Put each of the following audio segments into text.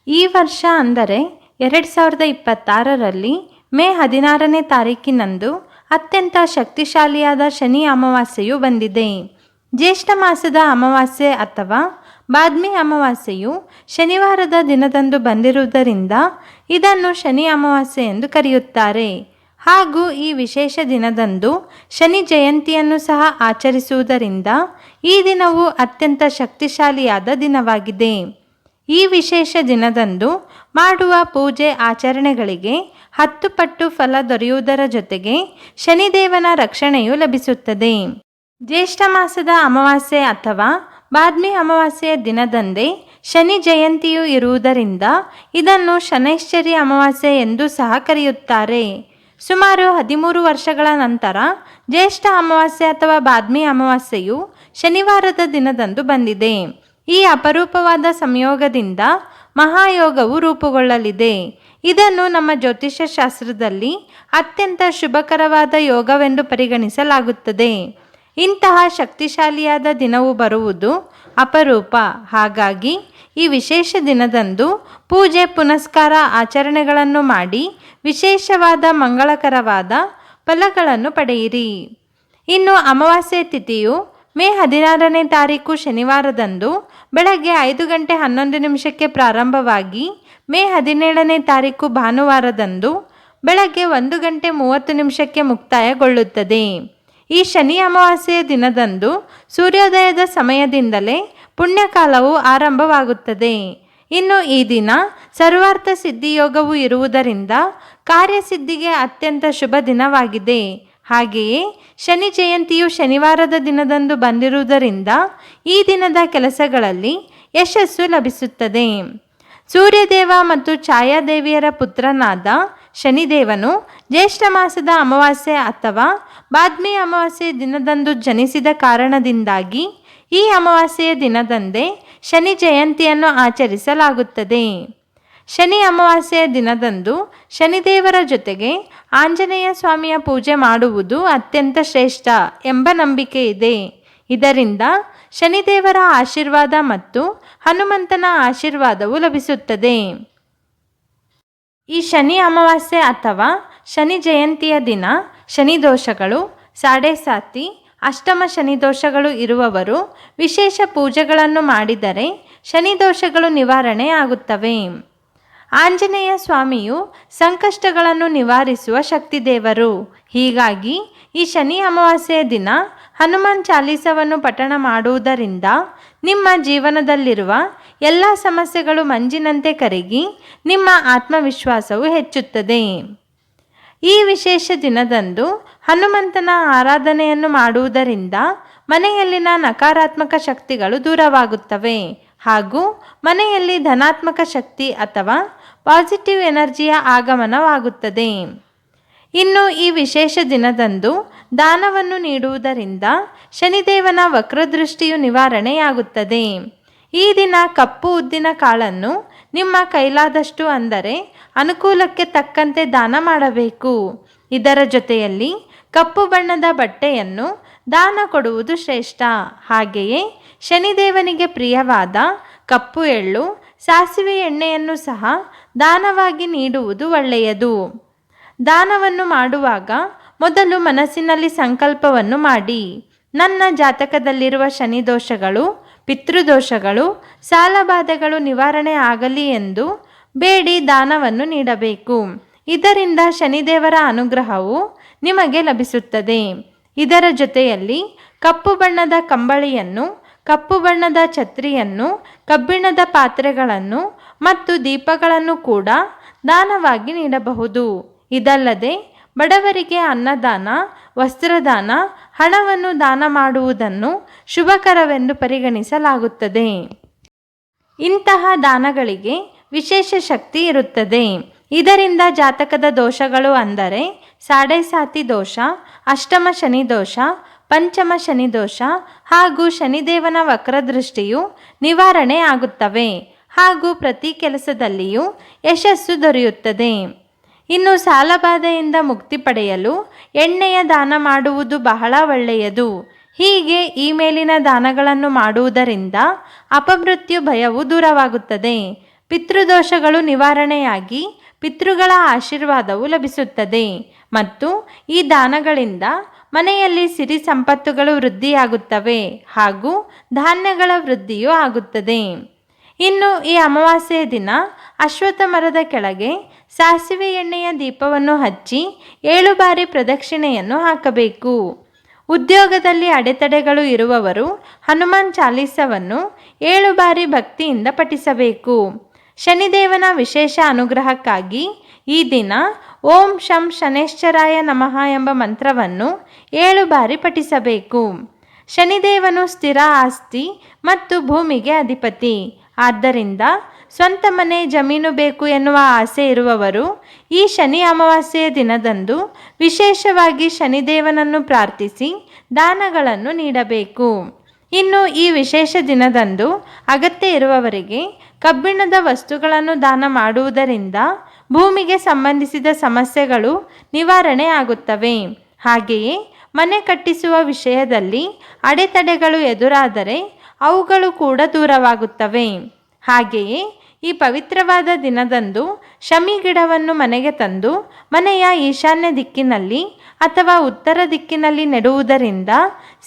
ಈ ವರ್ಷ ಅಂದರೆ 2026ರಲ್ಲಿ ಮೇ 16ನೇ ತಾರೀಕಿನಂದು ಅತ್ಯಂತ ಶಕ್ತಿಶಾಲಿಯಾದ ಶನಿ ಅಮಾವಾಸ್ಯೆಯು ಬಂದಿದೆ. ಜ್ಯೇಷ್ಠ ಮಾಸದ ಅಮಾವಾಸ್ಯೆ ಅಥವಾ ಬಾದ್ಮಿ ಅಮಾವಾಸ್ಯೆಯು ಶನಿವಾರದ ದಿನದಂದು ಬಂದಿರುವುದರಿಂದ ಇದನ್ನು ಶನಿ ಅಮಾವಾಸ್ಯೆ ಎಂದು ಕರೆಯುತ್ತಾರೆ. ಹಾಗೂ ಈ ವಿಶೇಷ ದಿನದಂದು ಶನಿ ಜಯಂತಿಯನ್ನು ಸಹ ಆಚರಿಸುವುದರಿಂದ ಈ ದಿನವು ಅತ್ಯಂತ ಶಕ್ತಿಶಾಲಿಯಾದ ದಿನವಾಗಿದೆ. ಈ ವಿಶೇಷ ದಿನದಂದು ಮಾಡುವ ಪೂಜೆ ಆಚರಣೆಗಳಿಗೆ 10 ಪಟ್ಟು ಫಲ ದೊರೆಯುವುದರ ಜೊತೆಗೆ ಶನಿದೇವನ ರಕ್ಷಣೆಯು ಲಭಿಸುತ್ತದೆ. ಜ್ಯೇಷ್ಠ ಮಾಸದ ಅಮಾವಾಸ್ಯೆ ಅಥವಾ ಬಾದ್ಮಿ ಅಮಾವಾಸ್ಯೆಯ ದಿನದಂದೇ ಶನಿ ಜಯಂತಿಯು ಇರುವುದರಿಂದ ಇದನ್ನು ಶನೈಶ್ಚರಿ ಅಮಾವಾಸ್ಯೆ ಎಂದು ಸಹ ಕರೆಯುತ್ತಾರೆ. ಸುಮಾರು 13 ವರ್ಷಗಳ ನಂತರ ಜ್ಯೇಷ್ಠ ಅಮಾವಾಸ್ಯೆ ಅಥವಾ ಬಾದ್ಮಿ ಅಮಾವಾಸ್ಯೆಯು ಶನಿವಾರದ ದಿನದಂದು ಬಂದಿದೆ. ಈ ಅಪರೂಪವಾದ ಸಂಯೋಗದಿಂದ ಮಹಾಯೋಗವು ರೂಪುಗೊಳ್ಳಲಿದೆ. ಇದನ್ನು ನಮ್ಮ ಜ್ಯೋತಿಷ್ಯ ಶಾಸ್ತ್ರದಲ್ಲಿ ಅತ್ಯಂತ ಶುಭಕರವಾದ ಯೋಗವೆಂದು ಪರಿಗಣಿಸಲಾಗುತ್ತದೆ. ಇಂತಹ ಶಕ್ತಿಶಾಲಿಯಾದ ದಿನವು ಬರುವುದು ಅಪರೂಪ. ಹಾಗಾಗಿ ಈ ವಿಶೇಷ ದಿನದಂದು ಪೂಜೆ ಪುನಸ್ಕಾರ ಆಚರಣೆಗಳನ್ನು ಮಾಡಿ ವಿಶೇಷವಾದ ಮಂಗಳಕರವಾದ ಫಲಗಳನ್ನು ಪಡೆಯಿರಿ. ಇನ್ನು ಅಮಾವಾಸ್ಯೆ ತಿಥಿಯು ಮೇ 16ನೇ ತಾರೀಕು ಶನಿವಾರದಂದು ಬೆಳಗ್ಗೆ 5:11 ಪ್ರಾರಂಭವಾಗಿ ಮೇ 17ನೇ ತಾರೀಕು ಭಾನುವಾರದಂದು ಬೆಳಗ್ಗೆ 1:30 ಮುಕ್ತಾಯಗೊಳ್ಳುತ್ತದೆ. ಈ ಶನಿ ಅಮಾವಾಸ್ಯೆಯ ದಿನದಂದು ಸೂರ್ಯೋದಯದ ಸಮಯದಿಂದಲೇ ಪುಣ್ಯಕಾಲವು ಆರಂಭವಾಗುತ್ತದೆ. ಇನ್ನು ಈ ದಿನ ಸರ್ವಾರ್ಥ ಸಿದ್ಧಿಯೋಗವು ಇರುವುದರಿಂದ ಕಾರ್ಯಸಿದ್ಧಿಗೆ ಅತ್ಯಂತ ಶುಭ ದಿನವಾಗಿದೆ. ಹಾಗೆಯೇ ಶನಿ ಜಯಂತಿಯು ಶನಿವಾರದ ದಿನದಂದು ಬಂದಿರುವುದರಿಂದ ಈ ದಿನದ ಕೆಲಸಗಳಲ್ಲಿ ಯಶಸ್ಸು ಲಭಿಸುತ್ತದೆ. ಸೂರ್ಯದೇವ ಮತ್ತು ಛಾಯಾದೇವಿಯರ ಪುತ್ರನಾದ ಶನಿದೇವನು ಜ್ಯೇಷ್ಠ ಮಾಸದ ಅಮಾವಾಸ್ಯೆ ಅಥವಾ ಬಾದ್ಮಿ ಅಮಾವಾಸ್ಯೆ ದಿನದಂದು ಜನಿಸಿದ ಕಾರಣದಿಂದಾಗಿ ಈ ಅಮಾವಾಸ್ಯೆಯ ದಿನದಂದೇ ಶನಿ ಜಯಂತಿಯನ್ನು ಆಚರಿಸಲಾಗುತ್ತದೆ. ಶನಿ ಅಮಾವಾಸ್ಯೆಯ ದಿನದಂದು ಶನಿದೇವರ ಜೊತೆಗೆ ಆಂಜನೇಯ ಸ್ವಾಮಿಯ ಪೂಜೆ ಮಾಡುವುದು ಅತ್ಯಂತ ಶ್ರೇಷ್ಠ ಎಂಬ ನಂಬಿಕೆ ಇದೆ. ಇದರಿಂದ ಶನಿದೇವರ ಆಶೀರ್ವಾದ ಮತ್ತು ಹನುಮಂತನ ಆಶೀರ್ವಾದವು ಲಭಿಸುತ್ತದೆ. ಈ ಶನಿ ಅಮಾವಾಸ್ಯೆ ಅಥವಾ ಶನಿ ಜಯಂತಿಯ ದಿನ ಶನಿ ದೋಷಗಳು, ಸಾಡೆ ಸಾತಿ, ಅಷ್ಟಮ ಶನಿ ದೋಷಗಳು ಇರುವವರು ವಿಶೇಷ ಪೂಜೆಗಳನ್ನು ಮಾಡಿದರೆ ಶನಿ ದೋಷಗಳು ನಿವಾರಣೆ ಆಗುತ್ತವೆ. ಆಂಜನೇಯ ಸ್ವಾಮಿಯು ಸಂಕಷ್ಟಗಳನ್ನು ನಿವಾರಿಸುವ ಶಕ್ತಿದೇವರು. ಹೀಗಾಗಿ ಈ ಶನಿ ಅಮಾವಾಸ್ಯೆಯ ದಿನ ಹನುಮಾನ್ ಚಾಲೀಸವನ್ನು ಪಠಣ ಮಾಡುವುದರಿಂದ ನಿಮ್ಮ ಜೀವನದಲ್ಲಿರುವ ಎಲ್ಲ ಸಮಸ್ಯೆಗಳು ಮಂಜಿನಂತೆ ಕರಗಿ ನಿಮ್ಮ ಆತ್ಮವಿಶ್ವಾಸವು ಹೆಚ್ಚುತ್ತದೆ. ಈ ವಿಶೇಷ ದಿನದಂದು ಹನುಮಂತನ ಆರಾಧನೆಯನ್ನು ಮಾಡುವುದರಿಂದ ಮನೆಯಲ್ಲಿನ ನಕಾರಾತ್ಮಕ ಶಕ್ತಿಗಳು ದೂರವಾಗುತ್ತವೆ ಹಾಗೂ ಮನೆಯಲ್ಲಿ ಧನಾತ್ಮಕ ಶಕ್ತಿ ಅಥವಾ ಪಾಸಿಟಿವ್ ಎನರ್ಜಿಯ ಆಗಮನವಾಗುತ್ತದೆ. ಇನ್ನು ಈ ವಿಶೇಷ ದಿನದಂದು ದಾನವನ್ನು ನೀಡುವುದರಿಂದ ಶನಿದೇವನ ವಕ್ರದೃಷ್ಟಿಯು ನಿವಾರಣೆಯಾಗುತ್ತದೆ. ಈ ದಿನ ಕಪ್ಪು ಉದ್ದಿನ ಕಾಳನ್ನು ನಿಮ್ಮ ಕೈಲಾದಷ್ಟು ಅಂದರೆ ಅನುಕೂಲಕ್ಕೆ ತಕ್ಕಂತೆ ದಾನ ಮಾಡಬೇಕು. ಇದರ ಜೊತೆಯಲ್ಲಿ ಕಪ್ಪು ಬಣ್ಣದ ಬಟ್ಟೆಯನ್ನು ದಾನ ಕೊಡುವುದು ಶ್ರೇಷ್ಠ. ಹಾಗೆಯೇ ಶನಿದೇವನಿಗೆ ಪ್ರಿಯವಾದ ಕಪ್ಪು ಎಳ್ಳು, ಸಾಸಿವೆ ಎಣ್ಣೆಯನ್ನು ಸಹ ದಾನವಾಗಿ ನೀಡುವುದು ಒಳ್ಳೆಯದು. ದಾನವನ್ನು ಮಾಡುವಾಗ ಮೊದಲು ಮನಸ್ಸಿನಲ್ಲಿ ಸಂಕಲ್ಪವನ್ನು ಮಾಡಿ, ನನ್ನ ಜಾತಕದಲ್ಲಿರುವ ಶನಿ ದೋಷಗಳು, ಪಿತೃದೋಷಗಳು, ಸಾಲಬಾಧೆಗಳು ನಿವಾರಣೆ ಆಗಲಿ ಎಂದು ಬೇಡಿ ದಾನವನ್ನು ನೀಡಬೇಕು. ಇದರಿಂದ ಶನಿದೇವರ ಅನುಗ್ರಹವು ನಿಮಗೆ ಲಭಿಸುತ್ತದೆ. ಇದರ ಜೊತೆಯಲ್ಲಿ ಕಪ್ಪು ಬಣ್ಣದ ಕಂಬಳಿಯನ್ನು, ಕಪ್ಪು ಬಣ್ಣದ ಛತ್ರಿಯನ್ನು, ಕಬ್ಬಿಣದ ಪಾತ್ರೆಗಳನ್ನು ಮತ್ತು ದೀಪಗಳನ್ನು ಕೂಡ ದಾನವಾಗಿ ನೀಡಬಹುದು. ಇದಲ್ಲದೆ ಬಡವರಿಗೆ ಅನ್ನದಾನ, ವಸ್ತ್ರದಾನ, ಹಣವನ್ನು ದಾನ ಮಾಡುವುದನ್ನು ಶುಭಕರವೆಂದು ಪರಿಗಣಿಸಲಾಗುತ್ತದೆ. ಇಂತಹ ದಾನಗಳಿಗೆ ವಿಶೇಷ ಶಕ್ತಿ ಇರುತ್ತದೆ. ಇದರಿಂದ ಜಾತಕದ ದೋಷಗಳು ಅಂದರೆ ಸಾಡೆ ಸಾತಿ ದೋಷ, ಅಷ್ಟಮ ಶನಿ ದೋಷ, ಪಂಚಮ ಶನಿ ದೋಷ ಹಾಗೂ ಶನಿದೇವನ ವಕ್ರದೃಷ್ಟಿಯು ನಿವಾರಣೆ ಆಗುತ್ತವೆ ಹಾಗೂ ಪ್ರತಿ ಕೆಲಸದಲ್ಲಿಯೂ ಯಶಸ್ಸು ದೊರೆಯುತ್ತದೆ. ಇನ್ನು ಸಾಲಬಾಧೆಯಿಂದ ಮುಕ್ತಿ ಪಡೆಯಲು ಎಣ್ಣೆಯ ದಾನ ಮಾಡುವುದು ಬಹಳ ಒಳ್ಳೆಯದು. ಹೀಗೆ ಈ ಮೇಲಿನ ದಾನಗಳನ್ನು ಮಾಡುವುದರಿಂದ ಅಪಮೃತ್ಯು ಭಯವು ದೂರವಾಗುತ್ತದೆ. ಪಿತೃದೋಷಗಳು ನಿವಾರಣೆಯಾಗಿ ಪಿತೃಗಳ ಆಶೀರ್ವಾದವು ಲಭಿಸುತ್ತದೆ ಮತ್ತು ಈ ದಾನಗಳಿಂದ ಮನೆಯಲ್ಲಿ ಸಿರಿ ಸಂಪತ್ತುಗಳು ವೃದ್ಧಿಯಾಗುತ್ತವೆ ಹಾಗೂ ಧಾನ್ಯಗಳ ವೃದ್ಧಿಯೂ ಆಗುತ್ತದೆ. ಇನ್ನು ಈ ಅಮಾವಾಸ್ಯೆಯ ದಿನ ಅಶ್ವತ್ಥ ಮರದ ಕೆಳಗೆ ಸಾಸಿವೆ ಎಣ್ಣೆಯ ದೀಪವನ್ನು ಹಚ್ಚಿ 7 ಬಾರಿ ಪ್ರದಕ್ಷಿಣೆಯನ್ನು ಹಾಕಬೇಕು. ಉದ್ಯೋಗದಲ್ಲಿ ಅಡೆತಡೆಗಳು ಇರುವವರು ಹನುಮಾನ್ ಚಾಲೀಸವನ್ನು 7 ಬಾರಿ ಭಕ್ತಿಯಿಂದ ಪಠಿಸಬೇಕು. ಶನಿದೇವನ ವಿಶೇಷ ಅನುಗ್ರಹಕ್ಕಾಗಿ ಈ ದಿನ ಓಂ ಶಂ ಶನೇಶ್ಚರಾಯ ನಮಃ ಎಂಬ ಮಂತ್ರವನ್ನು 7 ಬಾರಿ ಪಠಿಸಬೇಕು. ಶನಿದೇವನು ಸ್ಥಿರ ಆಸ್ತಿ ಮತ್ತು ಭೂಮಿಗೆ ಅಧಿಪತಿ. ಆದ್ದರಿಂದ ಸ್ವಂತ ಮನೆ ಜಮೀನು ಬೇಕು ಎನ್ನುವ ಆಸೆ ಇರುವವರು ಈ ಶನಿ ಅಮಾವಾಸ್ಯೆಯ ದಿನದಂದು ವಿಶೇಷವಾಗಿ ಶನಿದೇವನನ್ನು ಪ್ರಾರ್ಥಿಸಿ ದಾನಗಳನ್ನು ನೀಡಬೇಕು. ಇನ್ನು ಈ ವಿಶೇಷ ದಿನದಂದು ಅಗತ್ಯ ಇರುವವರಿಗೆ ಕಬ್ಬಿಣದ ವಸ್ತುಗಳನ್ನು ದಾನ ಮಾಡುವುದರಿಂದ ಭೂಮಿಗೆ ಸಂಬಂಧಿಸಿದ ಸಮಸ್ಯೆಗಳು ನಿವಾರಣೆ ಆಗುತ್ತವೆ. ಹಾಗೆಯೇ ಮನೆ ಕಟ್ಟಿಸುವ ವಿಷಯದಲ್ಲಿ ಅಡೆತಡೆಗಳು ಎದುರಾದರೆ ಅವುಗಳು ಕೂಡ ದೂರವಾಗುತ್ತವೆ. ಹಾಗೆಯೇ ಈ ಪವಿತ್ರವಾದ ದಿನದಂದು ಶಮಿ ಗಿಡವನ್ನು ಮನೆಗೆ ತಂದು ಮನೆಯ ಈಶಾನ್ಯ ದಿಕ್ಕಿನಲ್ಲಿ ಅಥವಾ ಉತ್ತರ ದಿಕ್ಕಿನಲ್ಲಿ ನೆಡುವುದರಿಂದ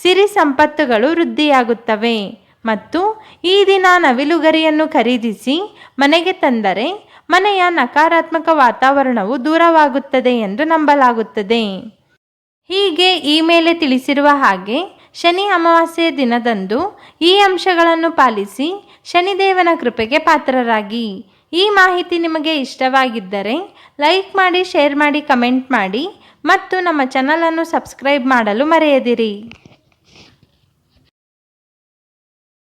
ಸಿರಿ ಸಂಪತ್ತುಗಳು ವೃದ್ಧಿಯಾಗುತ್ತವೆ. ಮತ್ತು ಈ ದಿನ ನವಿಲುಗರಿಯನ್ನು ಖರೀದಿಸಿ ಮನೆಗೆ ತಂದರೆ ಮನೆಯ ನಕಾರಾತ್ಮಕ ವಾತಾವರಣವು ದೂರವಾಗುತ್ತದೆ ಎಂದು ನಂಬಲಾಗುತ್ತದೆ. ಹೀಗೆ ಈ ಮೇಲೆ ತಿಳಿಸಿರುವ ಹಾಗೆ ಶನಿ ಅಮಾವಾಸ್ಯೆಯ ದಿನದಂದು ಈ ಅಂಶಗಳನ್ನು ಪಾಲಿಸಿ ಶನಿದೇವನ ಕೃಪೆಗೆ ಪಾತ್ರರಾಗಿ. ಈ ಮಾಹಿತಿ ನಿಮಗೆ ಇಷ್ಟವಾಗಿದ್ದರೆ ಲೈಕ್ ಮಾಡಿ, ಶೇರ್ ಮಾಡಿ, ಕಮೆಂಟ್ ಮಾಡಿ ಮತ್ತು ನಮ್ಮ ಚಾನಲನ್ನು ಸಬ್ಸ್ಕ್ರೈಬ್ ಮಾಡಲು ಮರೆಯದಿರಿ.